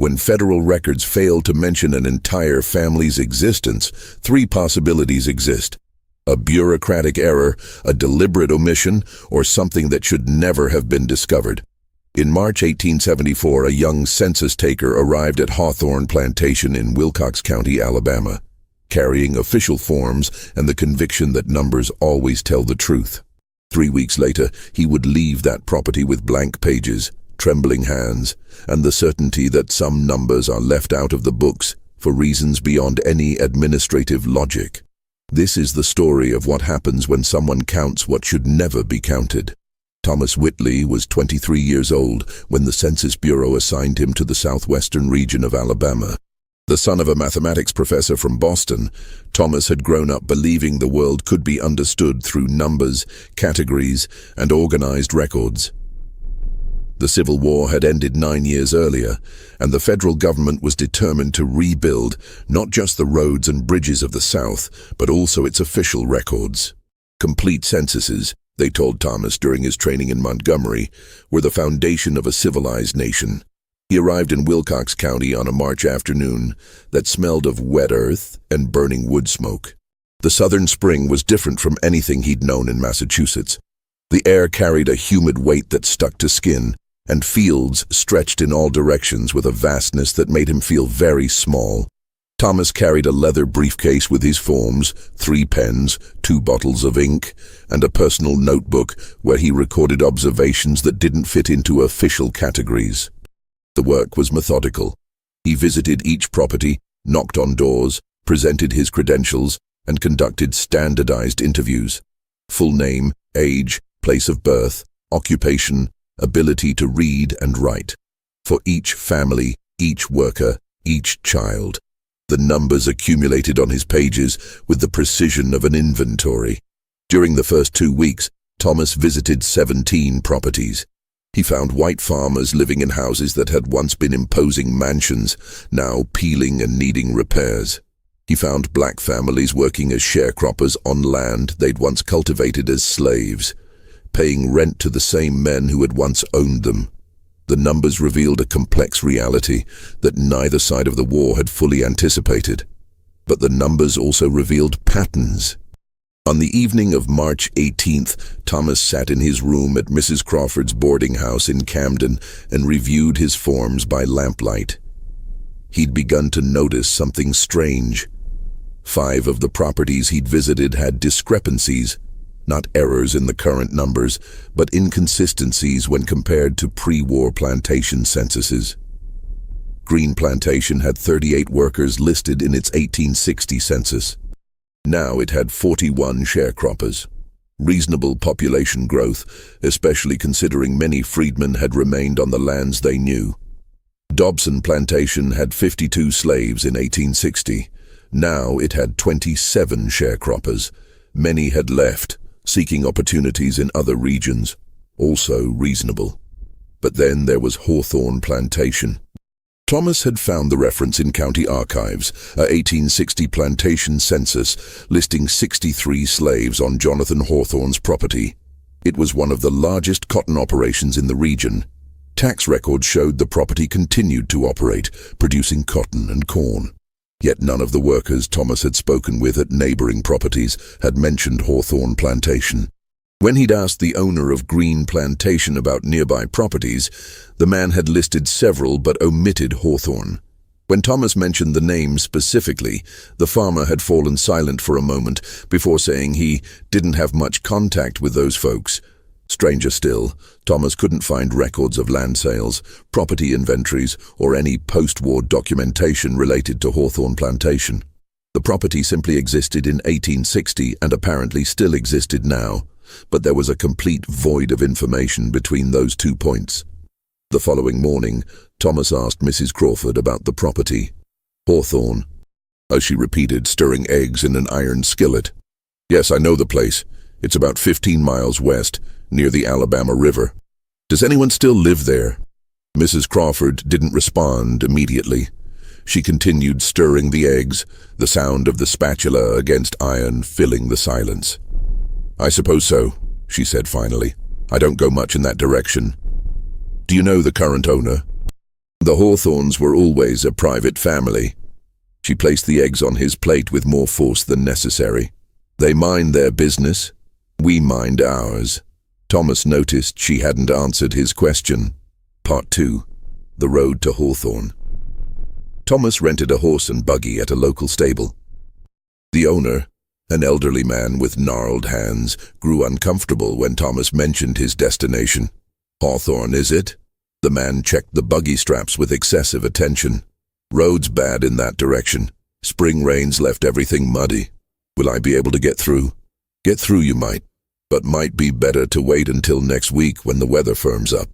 When federal records fail to mention an entire family's existence, three possibilities exist: a bureaucratic error, a deliberate omission, or something that should never have been discovered. In March 1874, a young census taker arrived at Hawthorne Plantation in Wilcox County, Alabama, carrying official forms and the conviction that numbers always tell the truth. 3 weeks later, he would leave that property with blank pages, trembling hands, and the certainty that some numbers are left out of the books for reasons beyond any administrative logic. This is the story of what happens when someone counts what should never be counted. Thomas Whitley was 23 years old when the Census Bureau assigned him to the southwestern region of Alabama. The son of a mathematics professor from Boston, Thomas had grown up believing the world could be understood through numbers, categories, and organized records. The Civil War had ended 9 years earlier, and the federal government was determined to rebuild not just the roads and bridges of the South, but also its official records. Complete censuses, they told Thomas during his training in Montgomery, were the foundation of a civilized nation. He arrived in Wilcox County on a March afternoon that smelled of wet earth and burning wood smoke. The southern spring was different from anything he'd known in Massachusetts. The air carried a humid weight that stuck to skin, and fields stretched in all directions with a vastness that made him feel very small. Thomas carried a leather briefcase with his forms, 3 pens, 2 bottles of ink, and a personal notebook where he recorded observations that didn't fit into official categories. The work was methodical. He visited each property, knocked on doors, presented his credentials, and conducted standardized interviews. Full name, age, place of birth, occupation, ability to read and write. For each family, each worker, each child. The numbers accumulated on his pages with the precision of an inventory. During the first 2 weeks, Thomas visited 17 properties. He found white farmers living in houses that had once been imposing mansions, now peeling and needing repairs. He found black families working as sharecroppers on land they'd once cultivated as slaves, paying rent to the same men who had once owned them. The numbers revealed a complex reality that neither side of the war had fully anticipated. But the numbers also revealed patterns. On the evening of March 18th, Thomas sat in his room at Mrs. Crawford's boarding house in Camden and reviewed his forms by lamplight. He'd begun to notice something strange. 5 of the properties he'd visited had discrepancies, not errors in the current numbers, but inconsistencies when compared to pre-war plantation censuses. Green Plantation had 38 workers listed in its 1860 census. Now it had 41 sharecroppers. Reasonable population growth, especially considering many freedmen had remained on the lands they knew. Dobson Plantation had 52 slaves in 1860. Now it had 27 sharecroppers. Many had left, seeking opportunities in other regions, also reasonable. But then there was Hawthorne Plantation. Thomas had found the reference in county archives, a 1860 plantation census listing 63 slaves on Jonathan Hawthorne's property. It was one of the largest cotton operations in the region. Tax records showed the property continued to operate, producing cotton and corn. Yet none of the workers Thomas had spoken with at neighboring properties had mentioned Hawthorne Plantation. When he'd asked the owner of Green Plantation about nearby properties, the man had listed several but omitted Hawthorne. When Thomas mentioned the name specifically, the farmer had fallen silent for a moment before saying he didn't have much contact with those folks. Stranger still, Thomas couldn't find records of land sales, property inventories, or any post-war documentation related to Hawthorne Plantation. The property simply existed in 1860 and apparently still existed now, but there was a complete void of information between those 2 points. The following morning, Thomas asked Mrs. Crawford about the property. Hawthorne, as she repeated, stirring eggs in an iron skillet. Yes, I know the place. It's about 15 miles west, near the Alabama River. Does anyone still live there? Mrs. Crawford didn't respond immediately. She continued stirring the eggs, the sound of the spatula against iron filling the silence. I suppose so, she said finally. I don't go much in that direction. Do you know the current owner? The Hawthorns were always a private family. She placed the eggs on his plate with more force than necessary. They mind their business, we mind ours. Thomas noticed she hadn't answered his question. Part 2. The Road to Hawthorne. Thomas rented a horse and buggy at a local stable. The owner, an elderly man with gnarled hands, grew uncomfortable when Thomas mentioned his destination. Hawthorne, is it? The man checked the buggy straps with excessive attention. Road's bad in that direction. Spring rains left everything muddy. Will I be able to get through? Get through you might, but might be better to wait until next week when the weather firms up.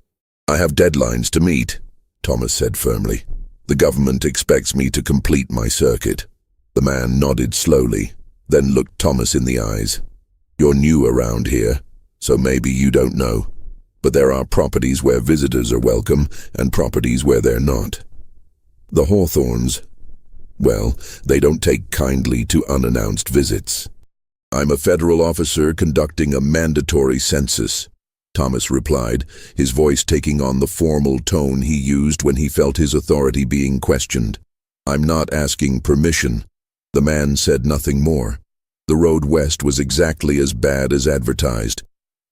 I have deadlines to meet, Thomas said firmly. The government expects me to complete my circuit. The man nodded slowly, then looked Thomas in the eyes. You're new around here, so maybe you don't know. But there are properties where visitors are welcome and properties where they're not. The Hawthorns, well, they don't take kindly to unannounced visits. I'm a federal officer conducting a mandatory census, Thomas replied, his voice taking on the formal tone he used when he felt his authority being questioned. I'm not asking permission. The man said nothing more. The road west was exactly as bad as advertised.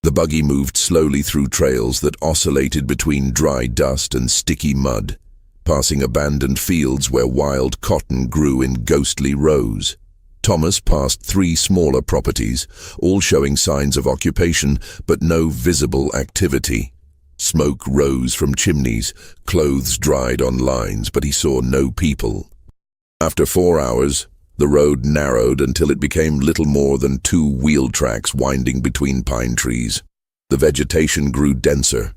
The buggy moved slowly through trails that oscillated between dry dust and sticky mud, passing abandoned fields where wild cotton grew in ghostly rows. Thomas passed 3 smaller properties, all showing signs of occupation, but no visible activity. Smoke rose from chimneys, clothes dried on lines, but he saw no people. After 4 hours, the road narrowed until it became little more than 2 wheel tracks winding between pine trees. The vegetation grew denser,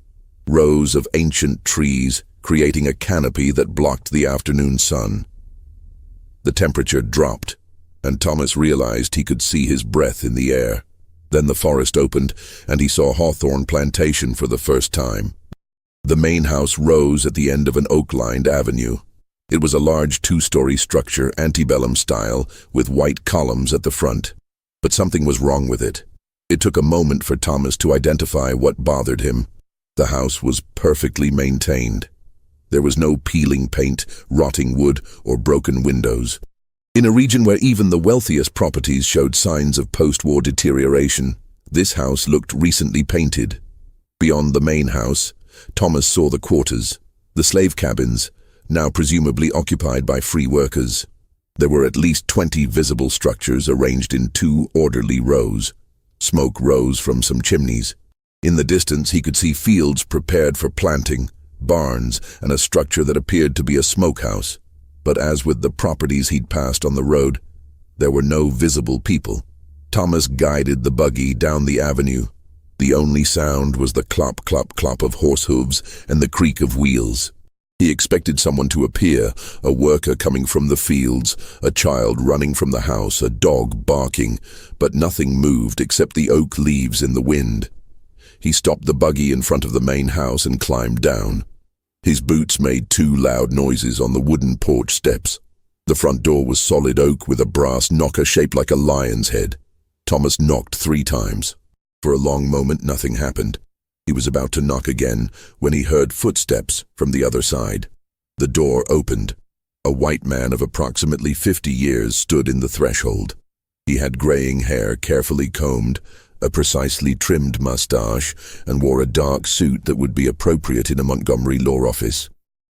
rows of ancient trees creating a canopy that blocked the afternoon sun. The temperature dropped, and Thomas realized he could see his breath in the air. Then the forest opened, and he saw Hawthorne Plantation for the first time. The main house rose at the end of an oak-lined avenue. It was a large 2-story structure, antebellum style, with white columns at the front. But something was wrong with it. It took a moment for Thomas to identify what bothered him. The house was perfectly maintained. There was no peeling paint, rotting wood, or broken windows. In a region where even the wealthiest properties showed signs of post-war deterioration, this house looked recently painted. Beyond the main house, Thomas saw the quarters, the slave cabins, now presumably occupied by free workers. There were at least 20 visible structures arranged in 2 orderly rows. Smoke rose from some chimneys. In the distance he could see fields prepared for planting, barns, and a structure that appeared to be a smokehouse. But as with the properties he'd passed on the road, there were no visible people. Thomas guided the buggy down the avenue. The only sound was the clop, clop, clop of horse hooves and the creak of wheels. He expected someone to appear, a worker coming from the fields, a child running from the house, a dog barking, but nothing moved except the oak leaves in the wind. He stopped the buggy in front of the main house and climbed down. His boots made 2 loud noises on the wooden porch steps. The front door was solid oak with a brass knocker shaped like a lion's head. Thomas knocked 3 times. For a long moment nothing happened. He was about to knock again when he heard footsteps from the other side. The door opened. A white man of approximately 50 years stood in the threshold. He had graying hair carefully combed, a precisely trimmed mustache, and wore a dark suit that would be appropriate in a Montgomery law office.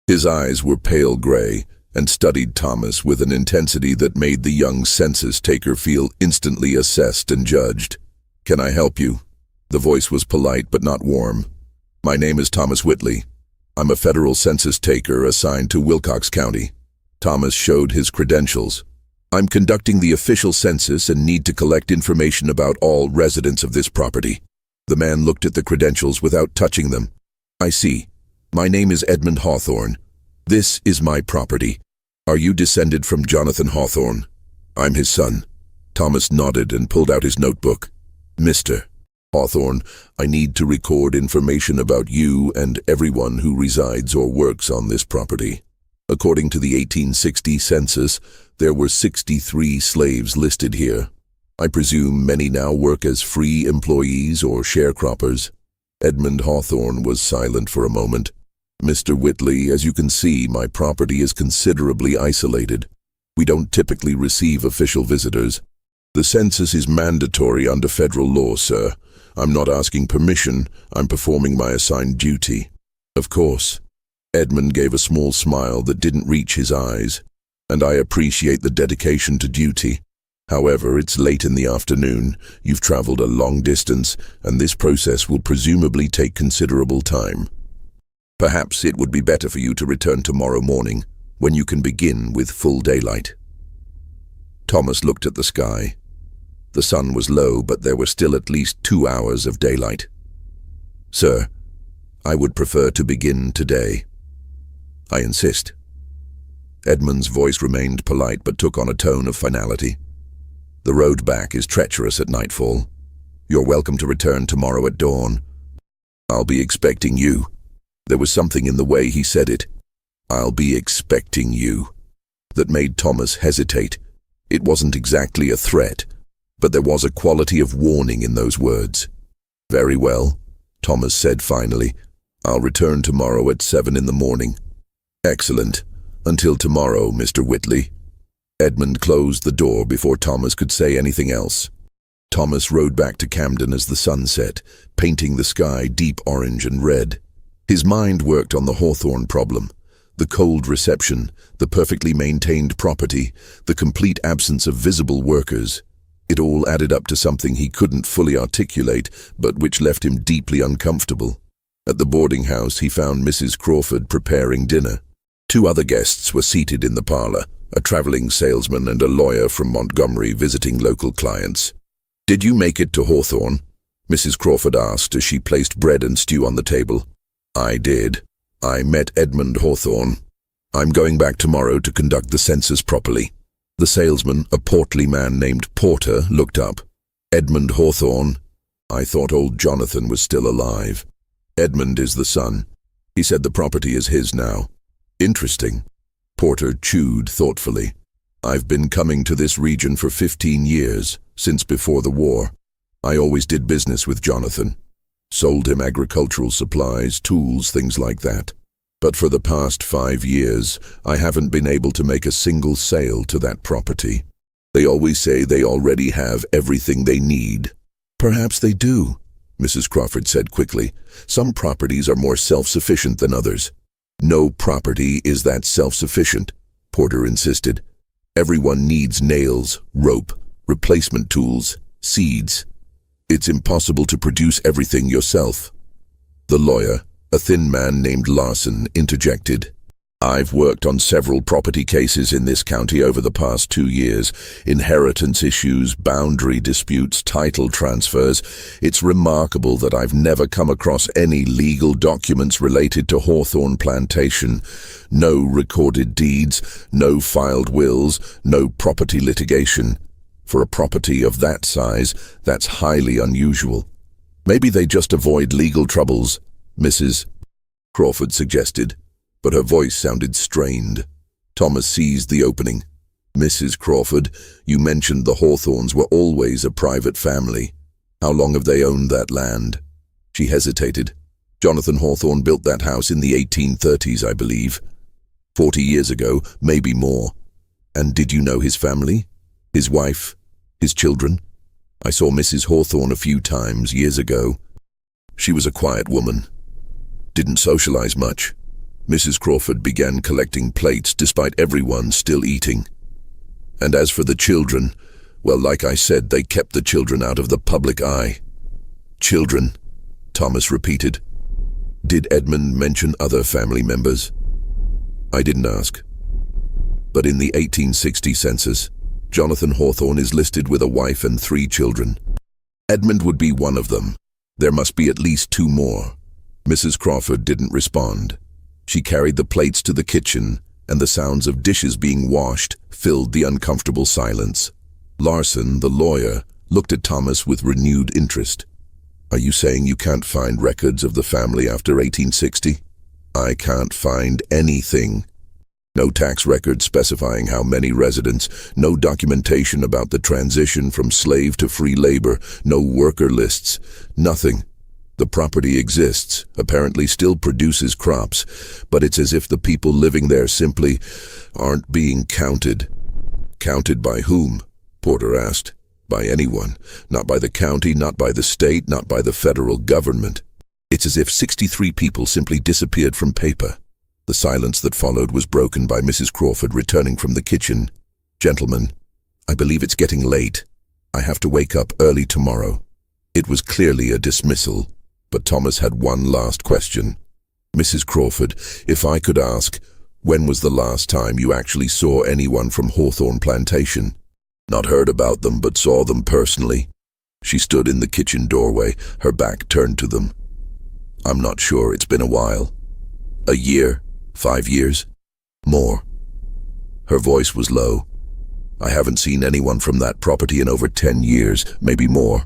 His eyes were pale gray and studied Thomas with an intensity that made the young census taker feel instantly assessed and judged. "Can I help you?" The voice was polite but not warm. "My name is Thomas Whitley. I'm a federal census taker assigned to Wilcox County." Thomas showed his credentials. "I'm conducting the official census and need to collect information about all residents of this property." The man looked at the credentials without touching them. "I see. My name is Edmund Hawthorne. This is my property. Are you descended from Jonathan Hawthorne?" "I'm his son." Thomas nodded and pulled out his notebook. "Mr. Hawthorne, I need to record information about you and everyone who resides or works on this property. According to the 1860 census, there were 63 slaves listed here. I presume many now work as free employees or sharecroppers." Edmund Hawthorne was silent for a moment. Mr. Whitley, as you can see, my property is considerably isolated. We don't typically receive official visitors. The census is mandatory under federal law, sir. I'm not asking permission, I'm performing my assigned duty. Of course. Edmund gave a small smile that didn't reach his eyes. And I appreciate the dedication to duty. However, it's late in the afternoon, you've traveled a long distance, and this process will presumably take considerable time. Perhaps it would be better for you to return tomorrow morning, when you can begin with full daylight. Thomas looked at the sky. The sun was low, but there were still at least 2 hours of daylight. Sir, I would prefer to begin today. I insist. Edmund's voice remained polite but took on a tone of finality. The road back is treacherous at nightfall. You're welcome to return tomorrow at dawn. I'll be expecting you. There was something in the way he said it. I'll be expecting you. That made Thomas hesitate. It wasn't exactly a threat, but there was a quality of warning in those words. Very well, Thomas said finally. I'll return tomorrow at 7 in the morning. Excellent. Until tomorrow, Mr. Whitley. Edmund closed the door before Thomas could say anything else. Thomas rode back to Camden as the sun set, painting the sky deep orange and red. His mind worked on the Hawthorne problem, the cold reception, the perfectly maintained property, the complete absence of visible workers. It all added up to something he couldn't fully articulate, but which left him deeply uncomfortable. At the boarding house, he found Mrs. Crawford preparing dinner. 2 other guests were seated in the parlor, a traveling salesman and a lawyer from Montgomery visiting local clients. "Did you make it to Hawthorne?" Mrs. Crawford asked as she placed bread and stew on the table. "I did. I met Edmund Hawthorne. I'm going back tomorrow to conduct the census properly." The salesman, a portly man named Porter, looked up. "Edmund Hawthorne? I thought old Jonathan was still alive." "Edmund is the son. He said the property is his now." "Interesting." Porter chewed thoughtfully. "I've been coming to this region for 15 years, since before the war. I always did business with Jonathan. Sold him agricultural supplies, tools, things like that. But for the past 5 years, I haven't been able to make a single sale to that property. They always say they already have everything they need." "Perhaps they do," Mrs. Crawford said quickly. "Some properties are more self-sufficient than others." "No property is that self-sufficient," Porter insisted. "Everyone needs nails, rope, replacement tools, seeds. It's impossible to produce everything yourself." The lawyer, a thin man named Larson, interjected. "I've worked on several property cases in this county over the past 2 years. Inheritance issues, boundary disputes, title transfers. It's remarkable that I've never come across any legal documents related to Hawthorne Plantation. No recorded deeds, no filed wills, no property litigation. For a property of that size, that's highly unusual." "Maybe they just avoid legal troubles," Mrs. Crawford suggested, but her voice sounded strained. Thomas seized the opening. "Mrs. Crawford, you mentioned the Hawthornes were always a private family. How long have they owned that land?" She hesitated. "Jonathan Hawthorne built that house in the 1830s, I believe. 40 years ago, maybe more. And did you know his family? His wife? His children? I saw Mrs. Hawthorne a few times years ago. She was a quiet woman. Didn't socialize much." Mrs. Crawford began collecting plates despite everyone still eating. "And as for the children, well, like I said, they kept the children out of the public eye." "Children," Thomas repeated. "Did Edmund mention other family members?" "I didn't ask. But in the 1860 census, Jonathan Hawthorne is listed with a wife and 3 children. Edmund would be one of them. There must be at least 2 more." Mrs. Crawford didn't respond. She carried the plates to the kitchen, and the sounds of dishes being washed filled the uncomfortable silence. Larson, the lawyer, looked at Thomas with renewed interest. "Are you saying you can't find records of the family after 1860? "I can't find anything. No tax records specifying how many residents, no documentation about the transition from slave to free labor, no worker lists, nothing. The property exists, apparently still produces crops, but it's as if the people living there simply aren't being counted. Counted by whom? Porter asked. By anyone. Not by the county, not by the state, not by the federal government. It's as if 63 people simply disappeared from paper. The silence that followed was broken by Mrs. Crawford returning from the kitchen. Gentlemen, I believe it's getting late. I have to wake up early tomorrow. It was clearly a dismissal, but Thomas had one last question. Mrs. Crawford, if I could ask, when was the last time you actually saw anyone from Hawthorne Plantation? Not heard about them, but saw them personally. She stood in the kitchen doorway, her back turned to them. I'm not sure, it's been a while. A year? 5 years? More. Her voice was low. I haven't seen anyone from that property in over 10 years, maybe more.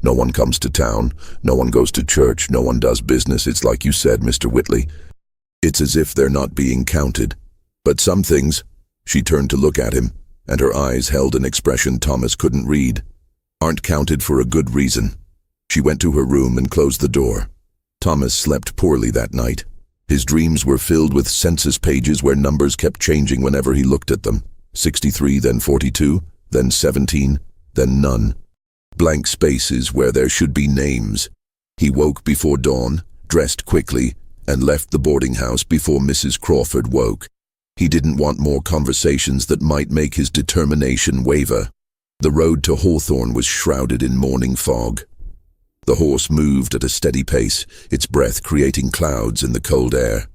No one comes to town, no one goes to church, no one does business. It's like you said, Mr. Whitley. It's as if they're not being counted. But some things, she turned to look at him, and her eyes held an expression Thomas couldn't read, aren't counted for a good reason. She went to her room and closed the door. Thomas slept poorly that night. His dreams were filled with census pages where numbers kept changing whenever he looked at them. 63, then 42, then 17, then none. Blank spaces where there should be names. He woke before dawn, dressed quickly, and left the boarding house before Mrs. Crawford woke. He didn't want more conversations that might make his determination waver. The road to Hawthorne was shrouded in morning fog. The horse moved at a steady pace, its breath creating clouds in the cold air.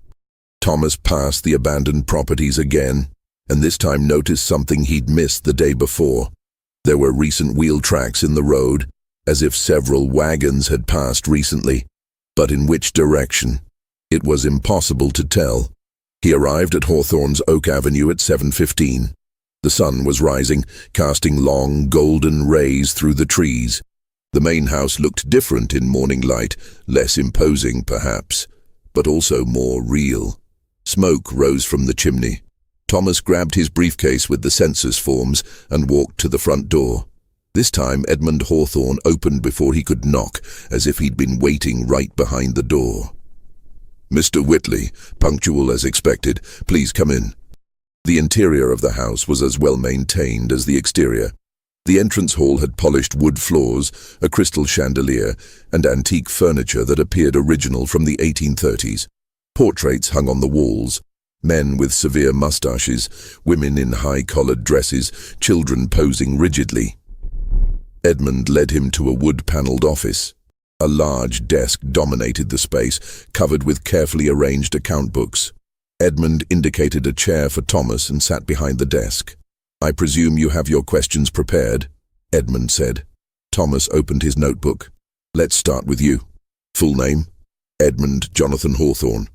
Thomas passed the abandoned properties again, and this time noticed something he'd missed the day before. There were recent wheel tracks in the road, as if several wagons had passed recently. But in which direction? It was impossible to tell. He arrived at Hawthorne's Oak Avenue at 7:15. The sun was rising, casting long, golden rays through the trees. The main house looked different in morning light, less imposing perhaps, but also more real. Smoke rose from the chimney. Thomas grabbed his briefcase with the census forms and walked to the front door. This time Edmund Hawthorne opened before he could knock, as if he'd been waiting right behind the door. Mr. Whitley, punctual as expected, please come in. The interior of the house was as well maintained as the exterior. The entrance hall had polished wood floors, a crystal chandelier, and antique furniture that appeared original from the 1830s. Portraits hung on the walls. Men with severe mustaches, women in high-collared dresses, children posing rigidly. Edmund led him to a wood-paneled office. A large desk dominated the space, covered with carefully arranged account books. Edmund indicated a chair for Thomas and sat behind the desk. I presume you have your questions prepared, Edmund said. Thomas opened his notebook. Let's start with you. Full name? Edmund Jonathan Hawthorne.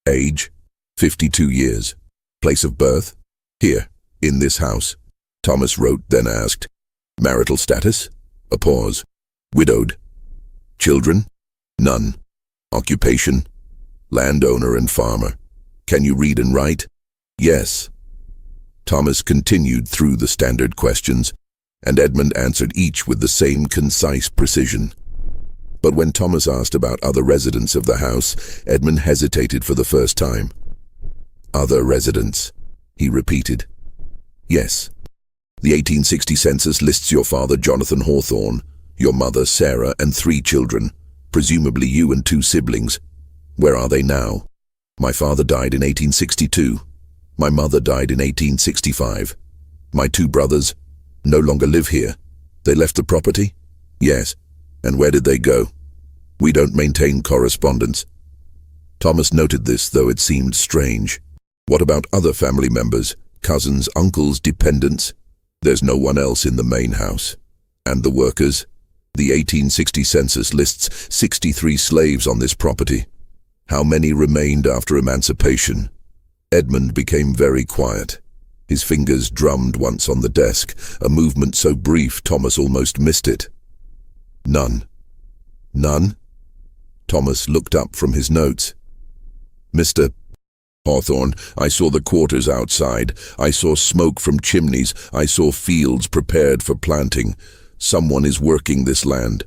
Age? 52 years. Place of birth? Here, in this house. Thomas wrote, then asked. Marital status? A pause. Widowed. Children? None. Occupation? Landowner and farmer. Can you read and write? Yes. Thomas continued through the standard questions, and Edmund answered each with the same concise precision. But when Thomas asked about other residents of the house, Edmund hesitated for the first time. Other residents, he repeated. Yes. The 1860 census lists your father Jonathan Hawthorne, your mother Sarah, and 3 children, presumably you and 2 siblings. Where are they now? My father died in 1862. My mother died in 1865. My 2 brothers no longer live here. They left the property? Yes. And where did they go? We don't maintain correspondence. Thomas noted this, though it seemed strange. What about other family members, cousins, uncles, dependents? There's no one else in the main house. And the workers? The 1860 census lists 63 slaves on this property. How many remained after emancipation? Edmund became very quiet. His fingers drummed once on the desk, a movement so brief Thomas almost missed it. None. None? Thomas looked up from his notes. Mr. Hawthorne, I saw the quarters outside. I saw smoke from chimneys. I saw fields prepared for planting. Someone is working this land.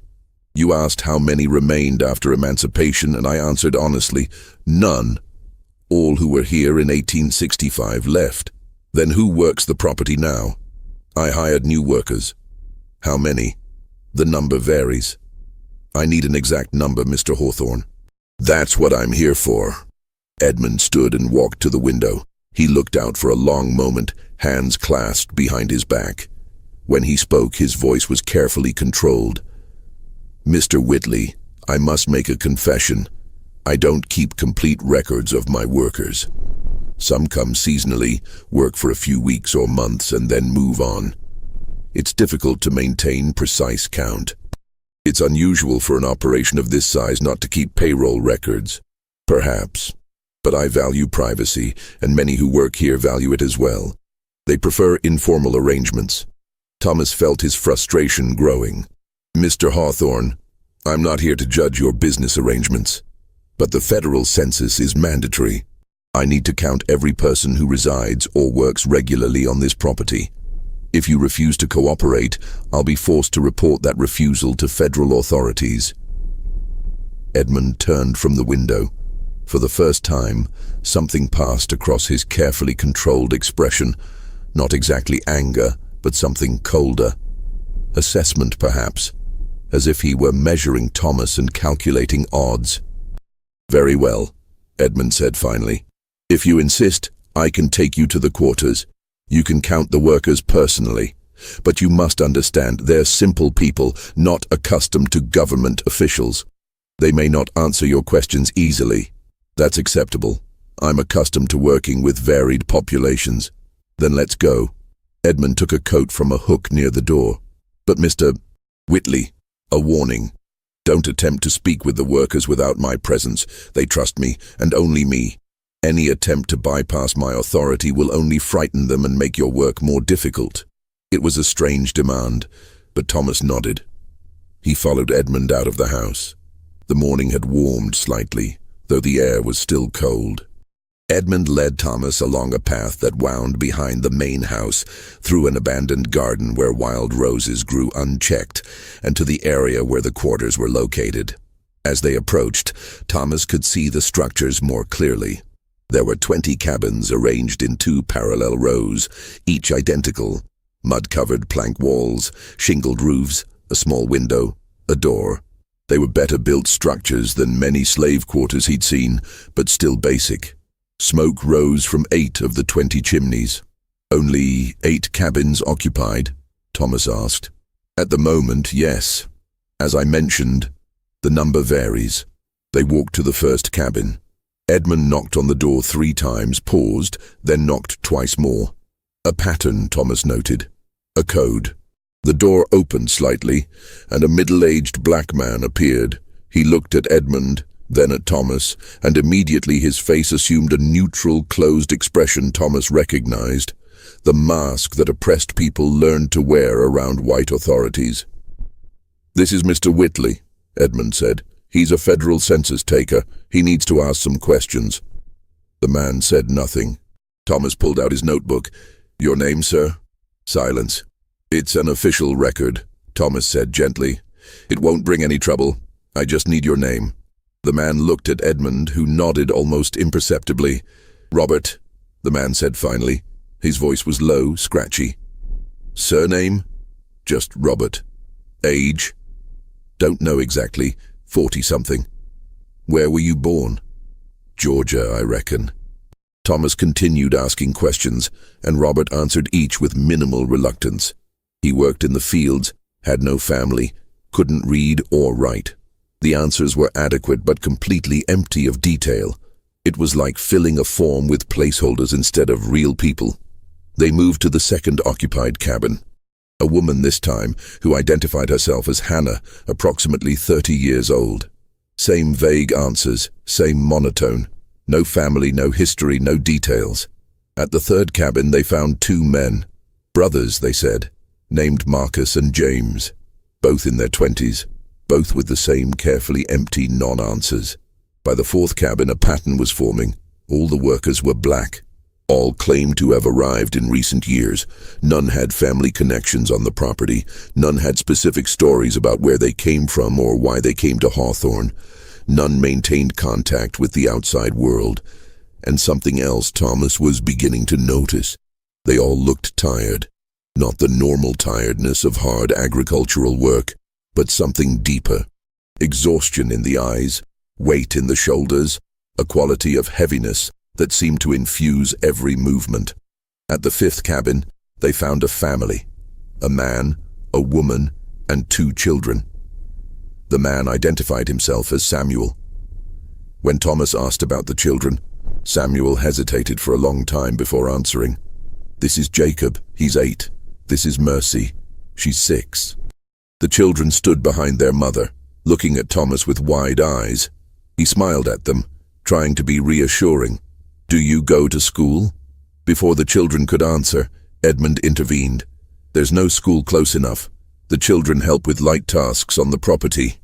You asked how many remained after emancipation, and I answered honestly, none. All who were here in 1865 left. Then who works the property now? I hired new workers. How many? The number varies. I need an exact number, Mr. Hawthorne. That's what I'm here for. Edmund stood and walked to the window. He looked out for a long moment, hands clasped behind his back. When he spoke, his voice was carefully controlled. Mr. Whitley, I must make a confession. I don't keep complete records of my workers. Some come seasonally, work for a few weeks or months, and then move on. It's difficult to maintain precise count. It's unusual for an operation of this size not to keep payroll records. Perhaps. But I value privacy, and many who work here value it as well. They prefer informal arrangements. Thomas felt his frustration growing. Mr. Hawthorne, I'm not here to judge your business arrangements, but the federal census is mandatory. I need to count every person who resides or works regularly on this property. If you refuse to cooperate, I'll be forced to report that refusal to federal authorities. Edmund turned from the window. For the first time, something passed across his carefully controlled expression. Not exactly anger, but something colder. Assessment, perhaps, as if he were measuring Thomas and calculating odds. Very well, Edmund said finally. If you insist, I can take you to the quarters. You can count the workers personally. But you must understand, they're simple people, not accustomed to government officials. They may not answer your questions easily. That's acceptable. I'm accustomed to working with varied populations. Then let's go. Edmund took a coat from a hook near the door. But Mr. Whitley, a warning. Don't attempt to speak with the workers without my presence. They trust me, and only me. Any attempt to bypass my authority will only frighten them and make your work more difficult. It was a strange demand, but Thomas nodded. He followed Edmund out of the house. The morning had warmed slightly, though the air was still cold. Edmund led Thomas along a path that wound behind the main house, through an abandoned garden where wild roses grew unchecked, and to the area where the quarters were located. As they approached, Thomas could see the structures more clearly. There were 20 cabins arranged in 2 parallel rows, each identical. Mud-covered plank walls, shingled roofs, a small window, a door. They were better-built structures than many slave quarters he'd seen, but still basic. Smoke rose from 8 of the 20 chimneys. Only 8 cabins occupied? Thomas asked. At the moment, yes. As I mentioned, the number varies. They walked to the first cabin. Edmund knocked on the door 3 times, paused, then knocked twice more. A pattern, Thomas noted. A code. The door opened slightly, and a middle-aged black man appeared. He looked at Edmund, then at Thomas, and immediately his face assumed a neutral, closed expression Thomas recognized. The mask that oppressed people learned to wear around white authorities. "This is Mr. Whitley," Edmund said. "He's a federal census taker. He needs to ask some questions." The man said nothing. Thomas pulled out his notebook. "Your name, sir?" Silence. "It's an official record," Thomas said gently. "It won't bring any trouble. I just need your name." The man looked at Edmund, who nodded almost imperceptibly. "Robert," the man said finally. His voice was low, scratchy. "Surname?" "Just Robert." "Age?" "Don't know exactly. 40-something. "Where were you born?" "Georgia, I reckon." Thomas continued asking questions, and Robert answered each with minimal reluctance. He worked in the fields, had no family, couldn't read or write. The answers were adequate but completely empty of detail. It was like filling a form with placeholders instead of real people. They moved to the second occupied cabin. A woman this time, who identified herself as Hannah, approximately 30 years old. Same vague answers, same monotone. No family, no history, no details. At the third cabin they found 2 men. Brothers, they said, named Marcus and James. Both in their 20s, both with the same carefully empty non-answers. By the 4th cabin a pattern was forming. All the workers were black. All claimed to have arrived in recent years. None had family connections on the property. None had specific stories about where they came from or why they came to Hawthorne. None maintained contact with the outside world. And something else Thomas was beginning to notice. They all looked tired. Not the normal tiredness of hard agricultural work, but something deeper. Exhaustion in the eyes, weight in the shoulders, a quality of heaviness that seemed to infuse every movement. At the fifth cabin, they found a family. A man, a woman, and 2 children. The man identified himself as Samuel. When Thomas asked about the children, Samuel hesitated for a long time before answering. "This is Jacob, he's 8. This is Mercy, she's 6. The children stood behind their mother, looking at Thomas with wide eyes. He smiled at them, trying to be reassuring. "Do you go to school?" Before the children could answer, Edmund intervened. "There's no school close enough. The children help with light tasks on the property."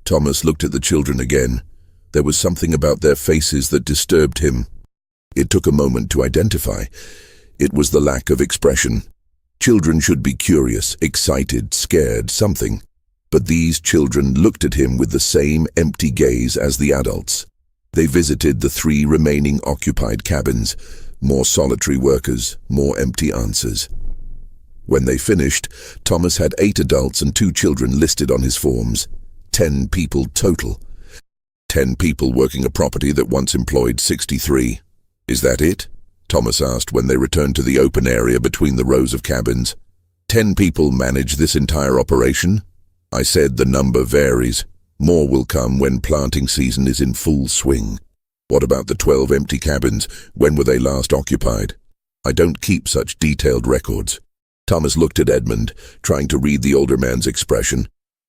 Thomas looked at the children again. There was something about their faces that disturbed him. It took a moment to identify. It was the lack of expression. Children should be curious, excited, scared, something. But these children looked at him with the same empty gaze as the adults. They visited the 3 remaining occupied cabins. More solitary workers, more empty answers. When they finished, Thomas had 8 adults and 2 children listed on his forms. 10 people total. 10 people working a property that once employed 63. "Is that it?" Thomas asked when they returned to the open area between the rows of cabins. 10 people manage this entire operation? I said the number varies. More will come when planting season is in full swing. What about the 12 empty cabins? When were they last occupied? I don't keep such detailed records. Thomas looked at Edmund, trying to read the older man's expression.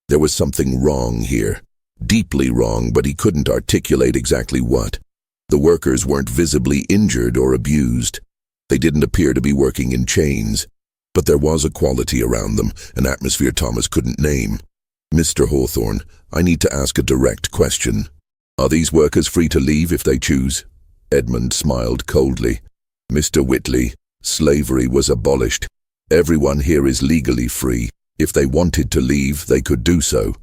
There was something wrong here. Deeply wrong, but he couldn't articulate exactly what. The workers weren't visibly injured or abused. They didn't appear to be working in chains. But there was a quality around them, an atmosphere Thomas couldn't name. "Mr. Hawthorne, I need to ask a direct question. Are these workers free to leave if they choose?" Edmund smiled coldly. "Mr. Whitley, slavery was abolished. Everyone here is legally free. If they wanted to leave, they could do so.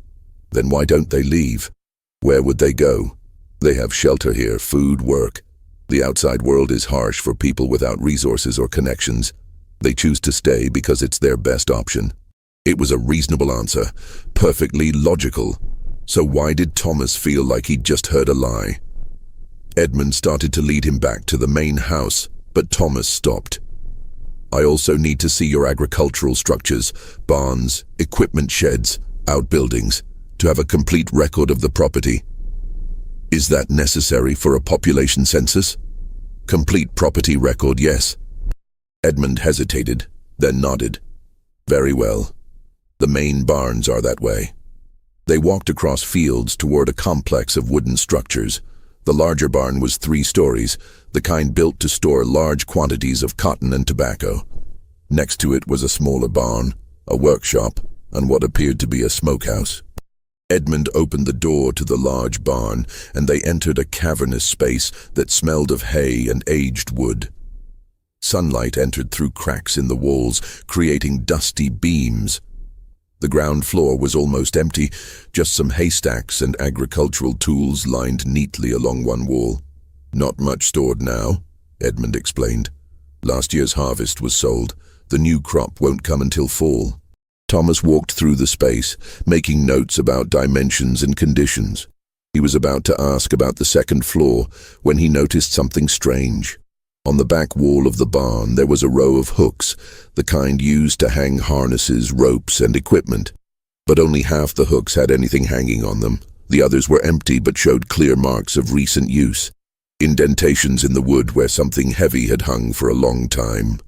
Then why don't they leave? Where would they go? They have shelter here, food, work. The outside world is harsh for people without resources or connections. They choose to stay because it's their best option." It was a reasonable answer, perfectly logical. So why did Thomas feel like he'd just heard a lie? Edmund started to lead him back to the main house, but Thomas stopped. "I also need to see your agricultural structures, barns, equipment sheds, outbuildings, to have a complete record of the property." "Is that necessary for a population census?" "Complete property record, yes." Edmund hesitated, then nodded. "Very well. The main barns are that way." They walked across fields toward a complex of wooden structures. The larger barn was 3 stories, the kind built to store large quantities of cotton and tobacco. Next to it was a smaller barn, a workshop, and what appeared to be a smokehouse. Edmund opened the door to the large barn, and they entered a cavernous space that smelled of hay and aged wood. Sunlight entered through cracks in the walls, creating dusty beams. The ground floor was almost empty, just some haystacks and agricultural tools lined neatly along one wall. "Not much stored now," Edmund explained. "Last year's harvest was sold. The new crop won't come until fall." Thomas walked through the space, making notes about dimensions and conditions. He was about to ask about the second floor when he noticed something strange. On the back wall of the barn there was a row of hooks, the kind used to hang harnesses, ropes, and equipment. But only half the hooks had anything hanging on them. The others were empty but showed clear marks of recent use. Indentations in the wood where something heavy had hung for a long time.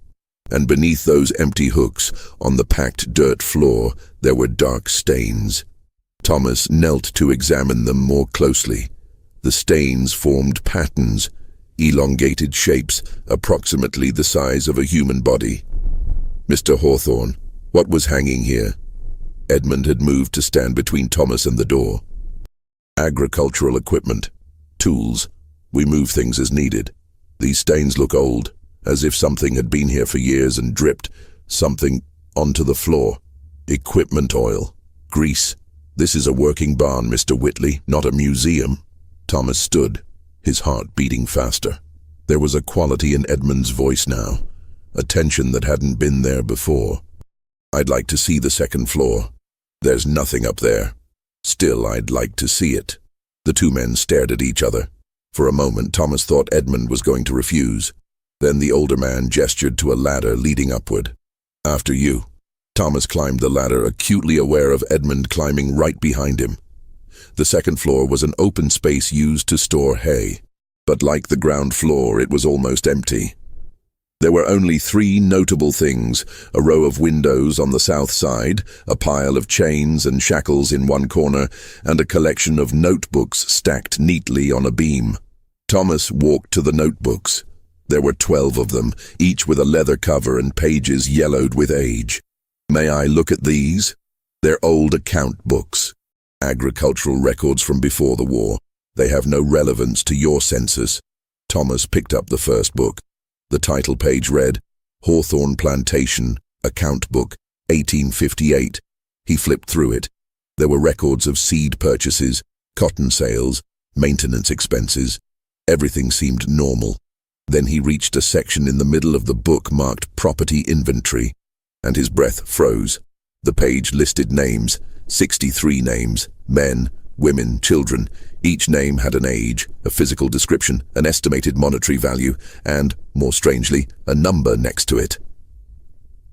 And beneath those empty hooks, on the packed dirt floor, there were dark stains. Thomas knelt to examine them more closely. The stains formed patterns, elongated shapes, approximately the size of a human body. "Mr. Hawthorne, what was hanging here?" Edmund had moved to stand between Thomas and the door. "Agricultural equipment. Tools. We move things as needed." These stains look old, as if something had been here for years and dripped something onto the floor. Equipment oil. Grease. This is a working barn, Mr. Whitley, not a museum. Thomas stood, his heart beating faster. There was a quality in Edmund's voice now, a tension that hadn't been there before. I'd like to see the second floor. There's nothing up there. Still, I'd like to see it. The two men stared at each other. For a moment, Thomas thought Edmund was going to refuse. Then the older man gestured to a ladder leading upward. After you. Thomas climbed the ladder, acutely aware of Edmund climbing right behind him. The second floor was an open space used to store hay. But like the ground floor, it was almost empty. There were only 3 notable things: a row of windows on the south side, a pile of chains and shackles in one corner, and a collection of notebooks stacked neatly on a beam. Thomas walked to the notebooks. There were 12 of them, each with a leather cover and pages yellowed with age. May I look at these? They're old account books. Agricultural records from before the war. They have no relevance to your census. Thomas picked up the first book. The title page read, Hawthorne Plantation, Account Book, 1858. He flipped through it. There were records of seed purchases, cotton sales, maintenance expenses. Everything seemed normal. Then he reached a section in the middle of the book marked Property Inventory, and his breath froze. The page listed names, 63 names, men, women, children. Each name had an age, a physical description, an estimated monetary value, and, more strangely, a number next to it.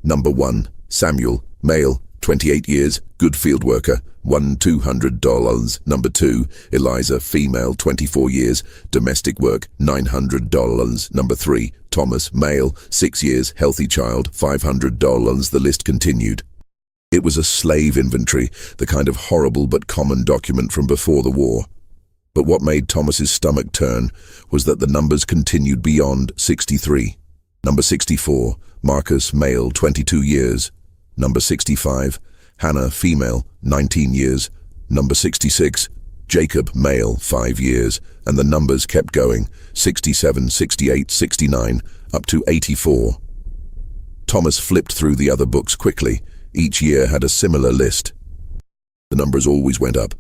Number 1, Samuel, male, 28 years, good field worker, $200. Number 2, Eliza, female, 24 years, domestic work, $900. Number 3, Thomas, male, 6 years, healthy child, $500. The list continued. It was a slave inventory, the kind of horrible but common document from before the war. But what made Thomas's stomach turn was that the numbers continued beyond 63. Number 64, Marcus, male, 22 years. Number 65, Hannah, female, 19 years. Number 66, Jacob, male, 5 years. And the numbers kept going, 67, 68, 69, up to 84. Thomas flipped through the other books quickly. Each year had a similar list. The numbers always went up.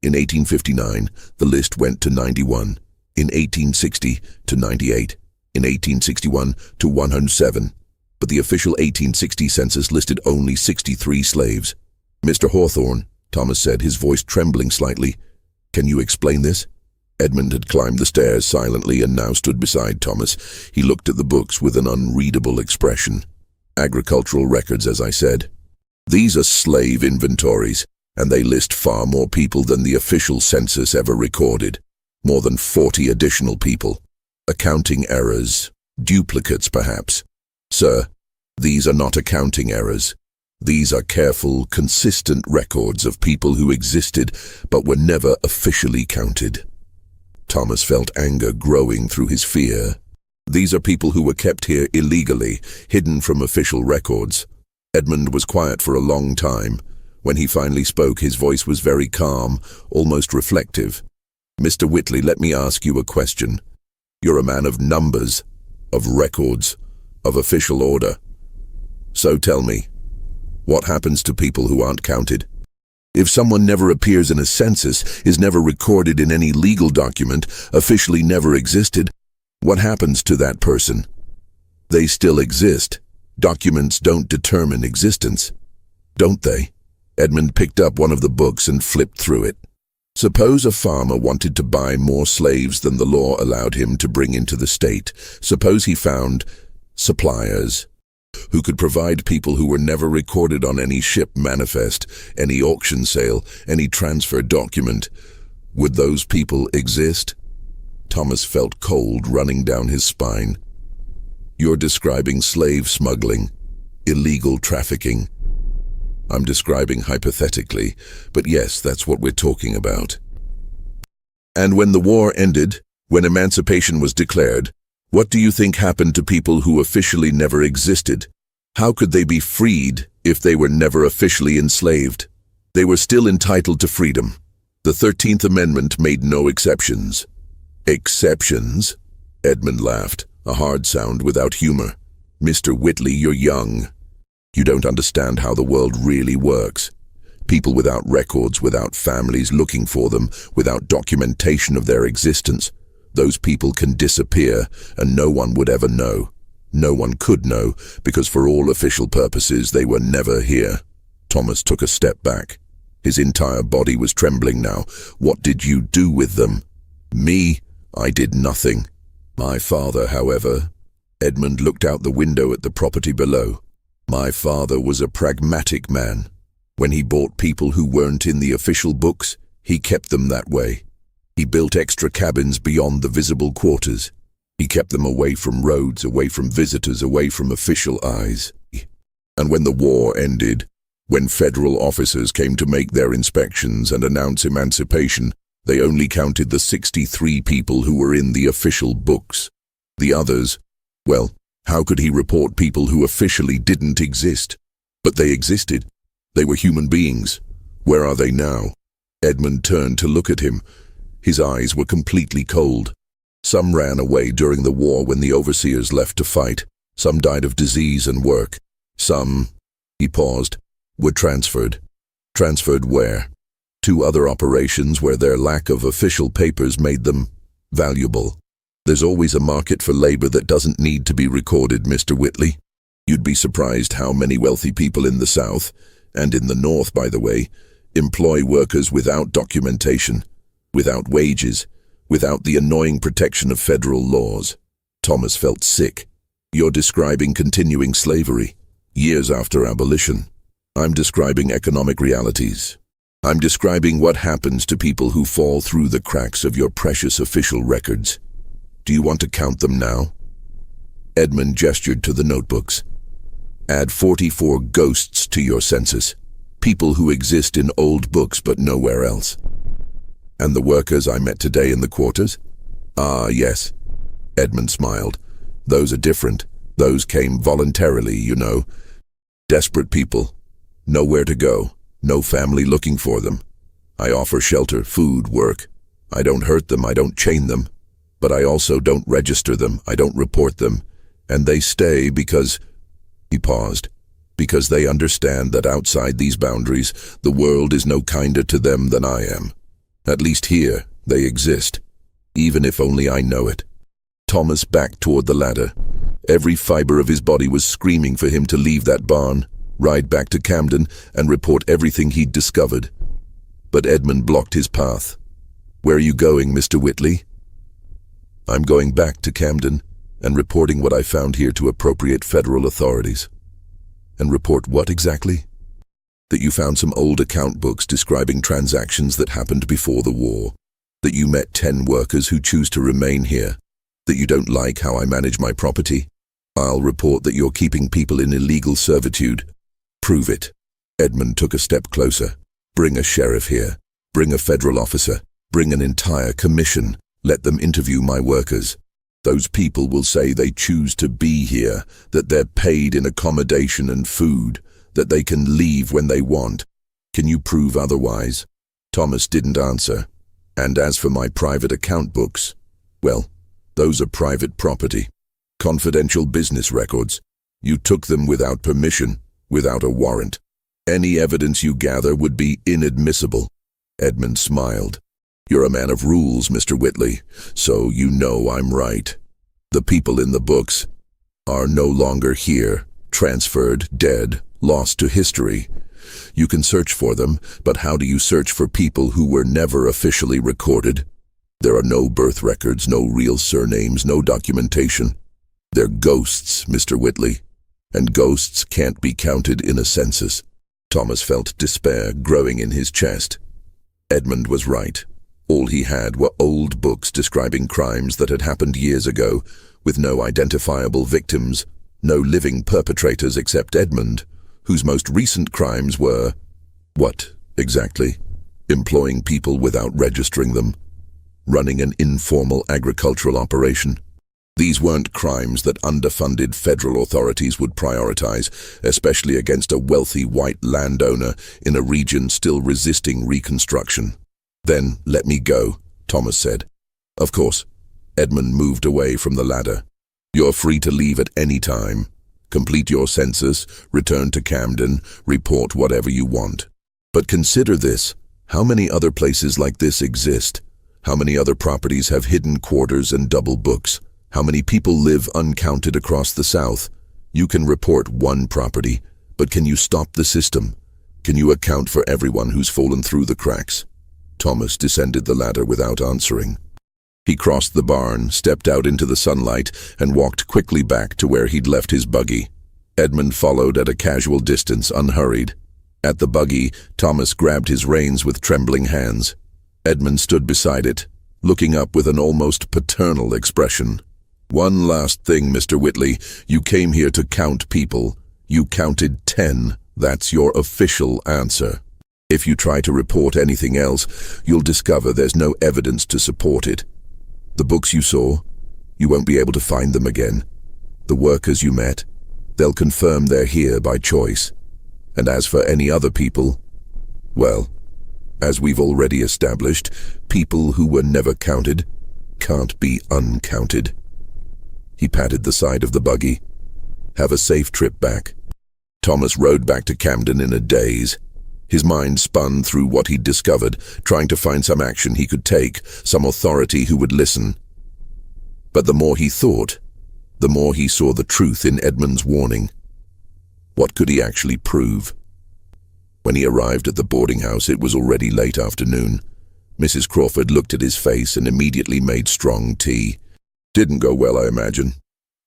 In 1859, the list went to 91. In 1860, to 98. In 1861, to 107. But the official 1860 census listed only 63 slaves. Mr. Hawthorne, Thomas said, his voice trembling slightly. Can you explain this? Edmund had climbed the stairs silently and now stood beside Thomas. He looked at the books with an unreadable expression. Agricultural records, as I said. These are slave inventories, and they list far more people than the official census ever recorded. More than 40 additional people. Accounting errors. Duplicates, perhaps. Sir, these are not accounting errors. These are careful, consistent records of people who existed but were never officially counted. Thomas felt anger growing through his fear. These are people who were kept here illegally, hidden from official records. Edmund was quiet for a long time. When he finally spoke, his voice was very calm, almost reflective. Mr. Whitley, let me ask you a question. You're a man of numbers, of records, of official order. So tell me, what happens to people who aren't counted? If someone never appears in a census, is never recorded in any legal document, officially never existed, what happens to that person? They still exist. Documents don't determine existence, don't they? Edmund picked up one of the books and flipped through it. Suppose a farmer wanted to buy more slaves than the law allowed him to bring into the state. Suppose he found suppliers who could provide people who were never recorded on any ship manifest, any auction sale, any transfer document. Would those people exist? Thomas felt cold running down his spine. You're describing slave smuggling, illegal trafficking. I'm describing hypothetically, but yes, that's what we're talking about. And when the war ended, when emancipation was declared, what do you think happened to people who officially never existed? How could they be freed if they were never officially enslaved? They were still entitled to freedom. The 13th Amendment made no exceptions. Exceptions? Edmund laughed, a hard sound without humor. Mr. Whitley, you're young. You don't understand how the world really works. People without records, without families looking for them, without documentation of their existence, those people can disappear and no one would ever know. No one could know, because for all official purposes they were never here. Thomas took a step back. His entire body was trembling now. What did you do with them? Me? I did nothing. My father, however. Edmund looked out the window at the property below. My father was a pragmatic man. When he bought people who weren't in the official books, he kept them that way. He built extra cabins beyond the visible quarters. He kept them away from roads, away from visitors, away from official eyes. And when the war ended, when federal officers came to make their inspections and announce emancipation, they only counted the 63 people who were in the official books. The others, well, how could he report people who officially didn't exist? But they existed. They were human beings. Where are they now? Edmund turned to look at him. His eyes were completely cold. Some ran away during the war when the overseers left to fight. Some died of disease and work. Some, he paused, were transferred. Transferred where? To other operations where their lack of official papers made them valuable. There's always a market for labor that doesn't need to be recorded, Mr. Whitley. You'd be surprised how many wealthy people in the South, and in the North, by the way, employ workers without documentation, without wages, without the annoying protection of federal laws. Thomas felt sick. You're describing continuing slavery, years after abolition. I'm describing economic realities. I'm describing what happens to people who fall through the cracks of your precious official records. Do you want to count them now? Edmund gestured to the notebooks. Add 44 ghosts to your census, people who exist in old books but nowhere else. And the workers I met today in the quarters? Ah, yes. Edmund smiled. Those are different. Those came voluntarily, you know. Desperate people. Nowhere to go. No family looking for them. I offer shelter, food, work. I don't hurt them, I don't chain them. But I also don't register them, I don't report them. And they stay because... He paused. Because they understand that outside these boundaries, the world is no kinder to them than I am. At least here, they exist. Even if only I know it. Thomas backed toward the ladder. Every fiber of his body was screaming for him to leave that barn, ride back to Camden, and report everything he'd discovered. But Edmund blocked his path. Where are you going, Mr. Whitley? I'm going back to Camden and reporting what I found here to appropriate federal authorities. And report what exactly? That you found some old account books describing transactions that happened before the war. That you met 10 workers who choose to remain here. That you don't like how I manage my property. I'll report that you're keeping people in illegal servitude. Prove it. Edmund took a step closer. Bring a sheriff here. Bring a federal officer. Bring an entire commission. Let them interview my workers. Those people will say they choose to be here, that they're paid in accommodation and food, that they can leave when they want. Can you prove otherwise? Thomas didn't answer. And as for my private account books, well, those are private property. Confidential business records. You took them without permission, without a warrant. Any evidence you gather would be inadmissible. Edmund smiled. You're a man of rules, Mr. Whitley, so you know I'm right. The people in the books are no longer here, transferred, dead, lost to history. You can search for them, but how do you search for people who were never officially recorded? There are no birth records, no real surnames, no documentation. They're ghosts, Mr. Whitley, and ghosts can't be counted in a census. Thomas felt despair growing in his chest. Edmund was right. All he had were old books describing crimes that had happened years ago, with no identifiable victims, no living perpetrators except Edmund, whose most recent crimes were... what, exactly? Employing people without registering them? Running an informal agricultural operation? These weren't crimes that underfunded federal authorities would prioritize, especially against a wealthy white landowner in a region still resisting reconstruction. Then let me go, Thomas said. Of course. Edmund moved away from the ladder. "You're free to leave at any time. Complete your census, return to Camden, report whatever you want. But consider this. How many other places like this exist? How many other properties have hidden quarters and double books? How many people live uncounted across the South? You can report one property, but can you stop the system? Can you account for everyone who's fallen through the cracks?" Thomas descended the ladder without answering. He crossed the barn, stepped out into the sunlight, and walked quickly back to where he'd left his buggy. Edmund followed at a casual distance, unhurried. At the buggy, Thomas grabbed his reins with trembling hands. Edmund stood beside it, looking up with an almost paternal expression. "One last thing, Mr. Whitley. You came here to count people. You counted 10. That's your official answer. If you try to report anything else, you'll discover there's no evidence to support it. The books you saw, you won't be able to find them again. The workers you met, they'll confirm they're here by choice. And as for any other people, well, as we've already established, people who were never counted can't be uncounted." He patted the side of the buggy. "Have a safe trip back." Thomas rode back to Camden in a daze. His mind spun through what he'd discovered, trying to find some action he could take, some authority who would listen. But the more he thought, the more he saw the truth in Edmund's warning. What could he actually prove? When he arrived at the boarding house, it was already late afternoon. Mrs. Crawford looked at his face and immediately made strong tea. "Didn't go well, I imagine."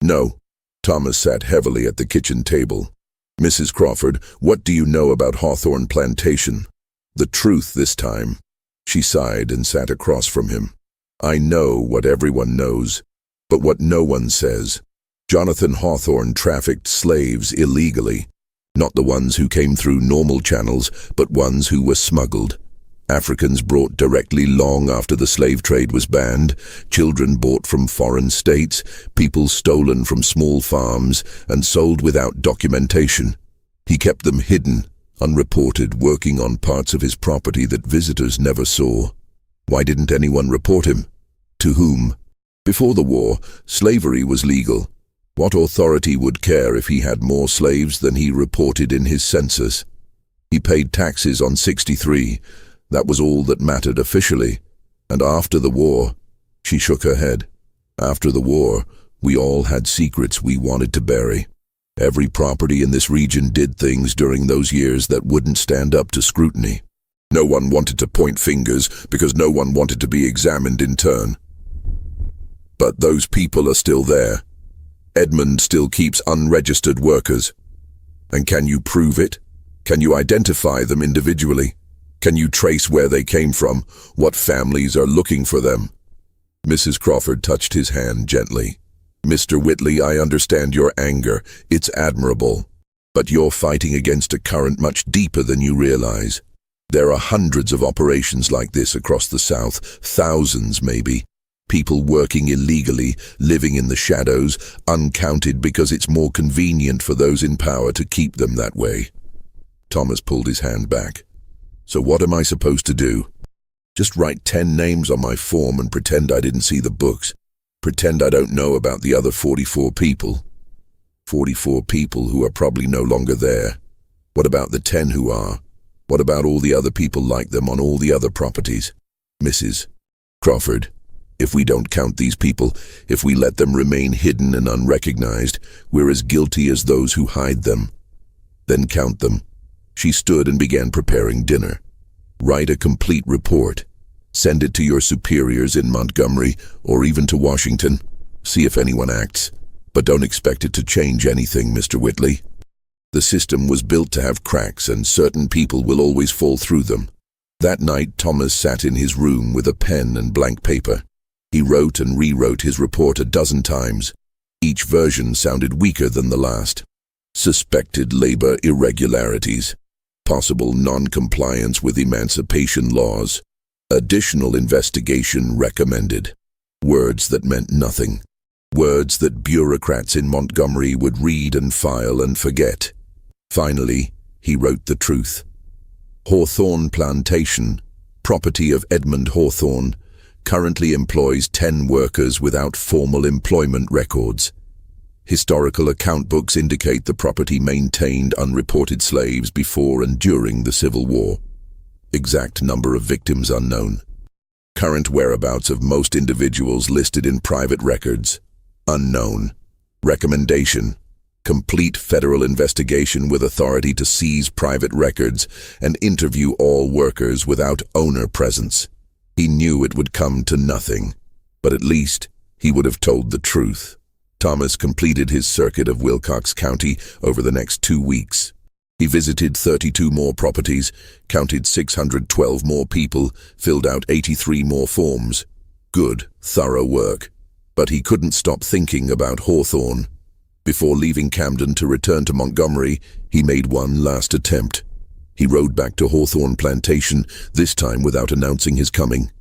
"No." Thomas sat heavily at the kitchen table. "Mrs. Crawford, what do you know about Hawthorne Plantation?" "The truth this time." She sighed and sat across from him. "I know what everyone knows, but what no one says. Jonathan Hawthorne trafficked slaves illegally. Not the ones who came through normal channels, but ones who were smuggled. Africans brought directly long after the slave trade was banned, children bought from foreign states, people stolen from small farms and sold without documentation. He kept them hidden, unreported, working on parts of his property that visitors never saw. Why didn't anyone report him? To whom? Before the war, slavery was legal. What authority would care if he had more slaves than he reported in his census? He paid taxes on 63. That was all that mattered officially. And after the war, she shook her head. After the war, we all had secrets we wanted to bury. Every property in this region did things during those years that wouldn't stand up to scrutiny. No one wanted to point fingers because no one wanted to be examined in turn. But those people are still there. Edmund still keeps unregistered workers. And can you prove it? Can you identify them individually? Can you trace where they came from, what families are looking for them?" Mrs. Crawford touched his hand gently. "Mr. Whitley, I understand your anger. It's admirable. But you're fighting against a current much deeper than you realize. There are hundreds of operations like this across the South, thousands maybe. People working illegally, living in the shadows, uncounted because it's more convenient for those in power to keep them that way." Thomas pulled his hand back. "So what am I supposed to do? Just write 10 names on my form and pretend I didn't see the books? Pretend I don't know about the other 44 people? 44 people who are probably no longer there. What about the 10 who are? What about all the other people like them on all the other properties? Mrs. Crawford, if we don't count these people, if we let them remain hidden and unrecognized, we're as guilty as those who hide them. Then count them." She stood and began preparing dinner. "Write a complete report. Send it to your superiors in Montgomery or even to Washington. See if anyone acts. But don't expect it to change anything, Mr. Whitley. The system was built to have cracks, and certain people will always fall through them." That night, Thomas sat in his room with a pen and blank paper. He wrote and rewrote his report a dozen times. Each version sounded weaker than the last. Suspected labor irregularities. Possible non-compliance with emancipation laws. Additional investigation recommended. Words that meant nothing. Words that bureaucrats in Montgomery would read and file and forget. Finally, he wrote the truth. Hawthorne Plantation, property of Edmund Hawthorne, Currently employs 10 workers without formal employment records. Historical account books indicate the property maintained unreported slaves before and during the Civil War. Exact number of victims unknown. Current whereabouts of most individuals listed in private records unknown. Recommendation: complete federal investigation with authority to seize private records and interview all workers without owner presence. He knew it would come to nothing, but at least he would have told the truth. Thomas completed his circuit of Wilcox County over the next 2 weeks. He visited 32 more properties, counted 612 more people, filled out 83 more forms. Good, thorough work. But he couldn't stop thinking about Hawthorne. Before leaving Camden to return to Montgomery, he made one last attempt. He rode back to Hawthorne Plantation, this time without announcing his coming.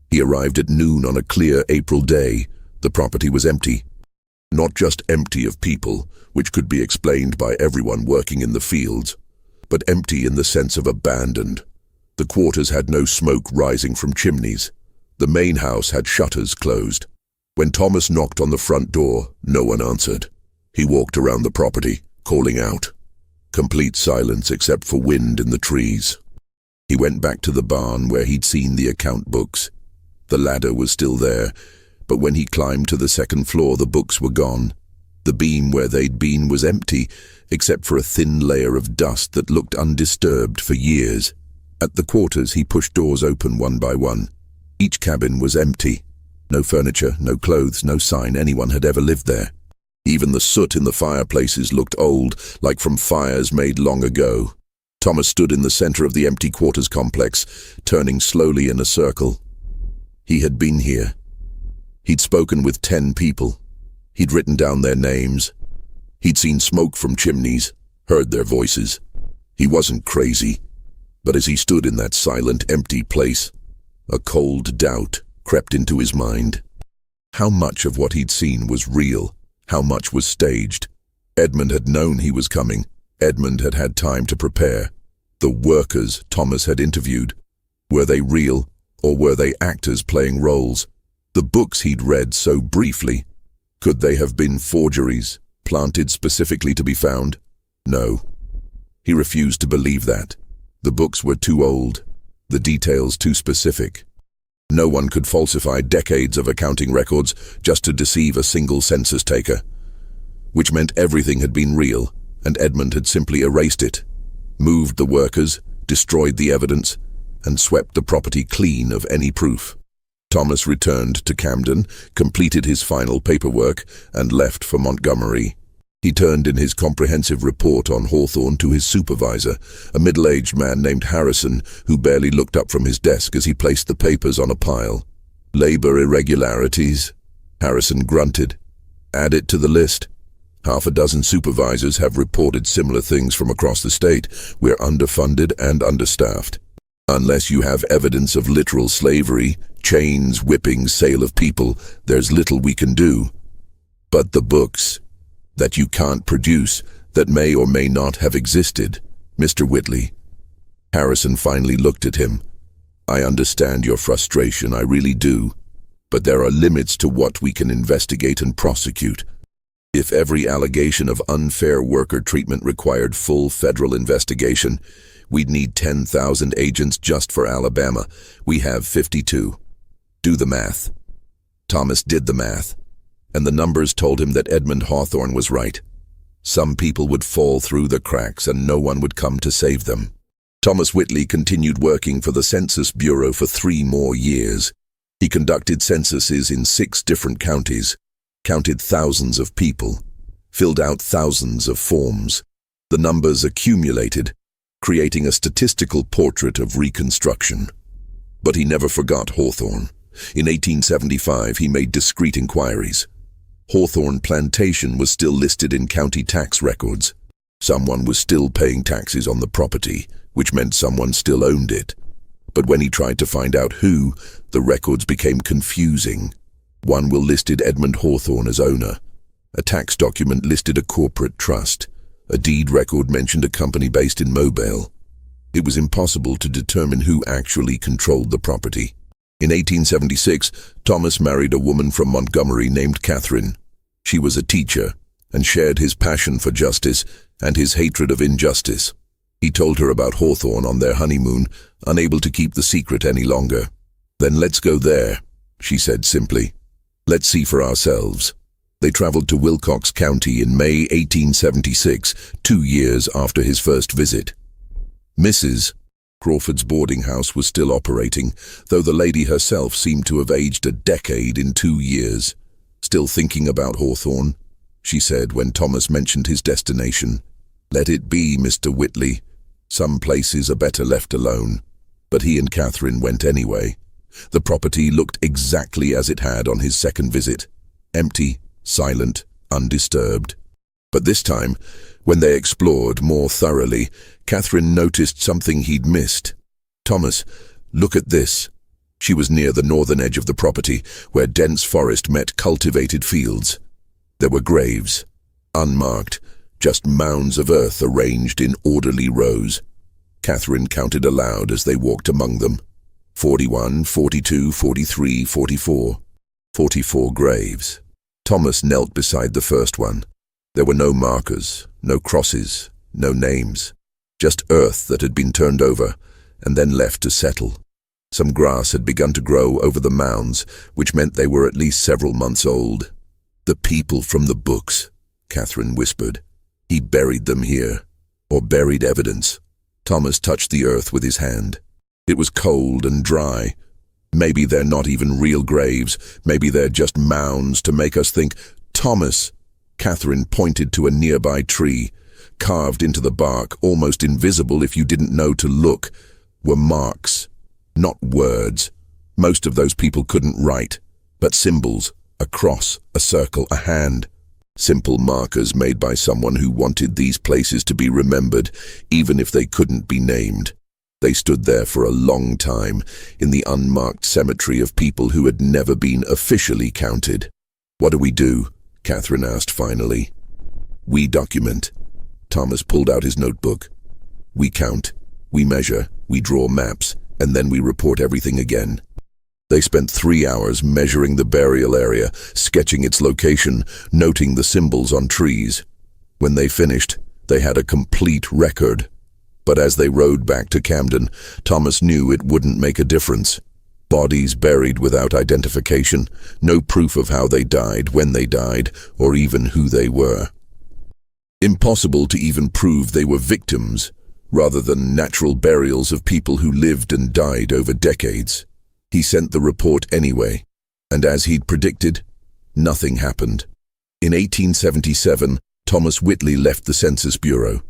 He arrived at noon on a clear April day. The property was empty. Not just empty of people, which could be explained by everyone working in the fields, but empty in the sense of abandoned. The quarters had no smoke rising from chimneys. The main house had shutters closed. When Thomas knocked on the front door, no one answered. He walked around the property, calling out. Complete silence except for wind in the trees. He went back to the barn where he'd seen the account books. The ladder was still there, but when he climbed to the second floor, the books were gone. The beam where they'd been was empty, except for a thin layer of dust that looked undisturbed for years. At the quarters, he pushed doors open one by one. Each cabin was empty. No furniture, no clothes, no sign anyone had ever lived there. Even the soot in the fireplaces looked old, like from fires made long ago. Thomas stood in the center of the empty quarters complex, turning slowly in a circle. He had been here. He'd spoken with 10 people. He'd written down their names. He'd seen smoke from chimneys, heard their voices. He wasn't crazy. But as he stood in that silent, empty place, a cold doubt crept into his mind. How much of what he'd seen was real? How much was staged? Edmund had known he was coming. Edmund had had time to prepare. The workers Thomas had interviewed, were they real, or were they actors playing roles? The books he'd read so briefly, could they have been forgeries, planted specifically to be found? No. He refused to believe that. The books were too old, the details too specific. No one could falsify decades of accounting records just to deceive a single census taker. Which meant everything had been real, and Edmund had simply erased it, moved the workers, destroyed the evidence, and swept the property clean of any proof. Thomas returned to Camden, completed his final paperwork, and left for Montgomery. He turned in his comprehensive report on Hawthorne to his supervisor, a middle-aged man named Harrison, who barely looked up from his desk as he placed the papers on a pile. Labor irregularities? Harrison grunted. Add it to the list. Half a dozen supervisors have reported similar things from across the state. We're underfunded and understaffed. Unless you have evidence of literal slavery, chains, whippings, sale of people, there's little we can do. But the books that you can't produce, that may or may not have existed, Mr. Whitley. Harrison finally looked at him. I understand your frustration, I really do. But there are limits to what we can investigate and prosecute. If every allegation of unfair worker treatment required full federal investigation, we'd need 10,000 agents just for Alabama. We have 52. Do the math. Thomas did the math, and the numbers told him that Edmund Hawthorne was right. Some people would fall through the cracks and no one would come to save them. Thomas Whitley continued working for the Census Bureau for 3 more years. He conducted censuses in 6 different counties, counted thousands of people, filled out thousands of forms. The numbers accumulated, creating a statistical portrait of Reconstruction. But he never forgot Hawthorne. In 1875, he made discreet inquiries. Hawthorne Plantation was still listed in county tax records. Someone was still paying taxes on the property, which meant someone still owned it. But when he tried to find out who, the records became confusing. One will listed Edmund Hawthorne as owner. A tax document listed a corporate trust. A deed record mentioned a company based in Mobile. It was impossible to determine who actually controlled the property. In 1876, Thomas married a woman from Montgomery named Catherine. She was a teacher and shared his passion for justice and his hatred of injustice. He told her about Hawthorne on their honeymoon, unable to keep the secret any longer. "Then let's go there," she said simply. "Let's see for ourselves." They traveled to Wilcox County in May 1876, 2 years after his first visit. Mrs. Crawford's boarding house was still operating, though the lady herself seemed to have aged a decade in 2 years. "Still thinking about Hawthorne?" she said when Thomas mentioned his destination. "Let it be, Mr. Whitley. Some places are better left alone." But he and Catherine went anyway. The property looked exactly as it had on his second visit. Empty, silent, undisturbed. But this time, when they explored more thoroughly, Catherine noticed something he'd missed. "Thomas, look at this." She was near the northern edge of the property, where dense forest met cultivated fields. There were graves, unmarked, just mounds of earth arranged in orderly rows. Catherine counted aloud as they walked among them. 41, 42, 43, 44. 44 graves. Thomas knelt beside the first one. There were no markers, no crosses, no names. Just earth that had been turned over and then left to settle. Some grass had begun to grow over the mounds, which meant they were at least several months old. "The people from the books," Catherine whispered. "He buried them here, or buried evidence." Thomas touched the earth with his hand. It was cold and dry. "Maybe they're not even real graves. Maybe they're just mounds to make us think." "Thomas!" Catherine pointed to a nearby tree. Carved into the bark, almost invisible if you didn't know to look, were marks, not words. Most of those people couldn't write, but symbols, a cross, a circle, a hand. Simple markers made by someone who wanted these places to be remembered, even if they couldn't be named. They stood there for a long time, in the unmarked cemetery of people who had never been officially counted. "What do we do?" Catherine asked finally. "We document." Thomas pulled out his notebook. "We count, we measure, we draw maps, and then we report everything again." They spent 3 hours measuring the burial area, sketching its location, noting the symbols on trees. When they finished, they had a complete record. But as they rode back to Camden, Thomas knew it wouldn't make a difference. Bodies buried without identification, no proof of how they died, when they died, or even who they were. Impossible to even prove they were victims, rather than natural burials of people who lived and died over decades. He sent the report anyway, and as he'd predicted, nothing happened. In 1877, Thomas Whitley left the Census Bureau.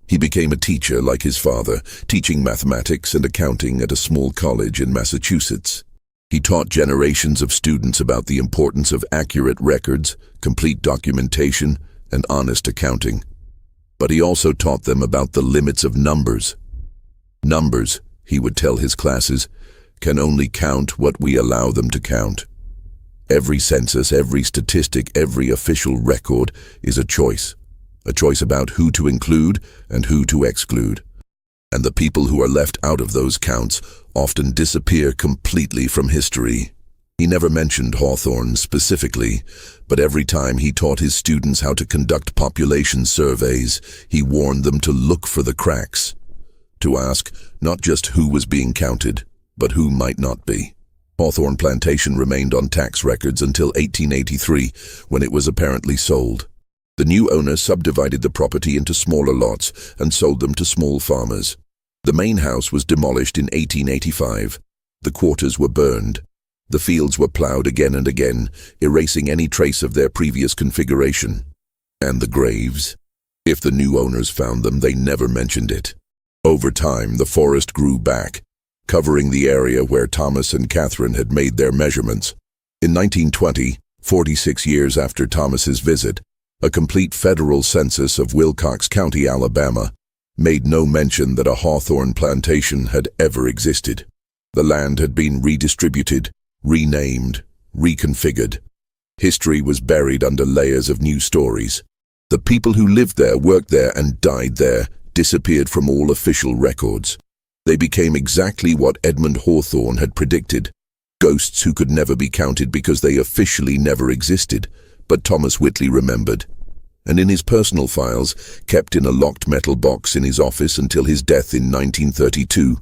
He became a teacher like his father, teaching mathematics and accounting at a small college in Massachusetts. He taught generations of students about the importance of accurate records, complete documentation, and honest accounting. But he also taught them about the limits of numbers. "Numbers," he would tell his classes, "can only count what we allow them to count. Every census, every statistic, every official record is a choice about who to include and who to exclude. And the people who are left out of those counts often disappear completely from history." He never mentioned Hawthorne specifically, but every time he taught his students how to conduct population surveys, he warned them to look for the cracks, to ask not just who was being counted, but who might not be. Hawthorne Plantation remained on tax records until 1883, when it was apparently sold. The new owner subdivided the property into smaller lots and sold them to small farmers. The main house was demolished in 1885. The quarters were burned. The fields were plowed again and again, erasing any trace of their previous configuration. And the graves? If the new owners found them, they never mentioned it. Over time, the forest grew back, covering the area where Thomas and Catherine had made their measurements. In 1920, 46 years after Thomas's visit, a complete federal census of Wilcox County, Alabama, made no mention that a Hawthorne plantation had ever existed. The land had been redistributed, renamed, reconfigured. History was buried under layers of new stories. The people who lived there, worked there, and died there disappeared from all official records. They became exactly what Edmund Hawthorne had predicted, Ghosts who could never be counted because they officially never existed, but Thomas Whitley remembered. And in his personal files, kept in a locked metal box in his office until his death in 1932,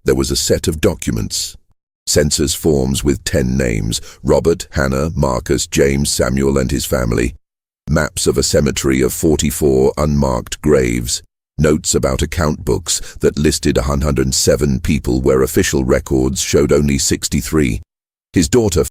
there was a set of documents. Census forms with 10 names: Robert, Hannah, Marcus, James, Samuel and his family. Maps of a cemetery of 44 unmarked graves. Notes about account books that listed 107 people where official records showed only 63. His daughter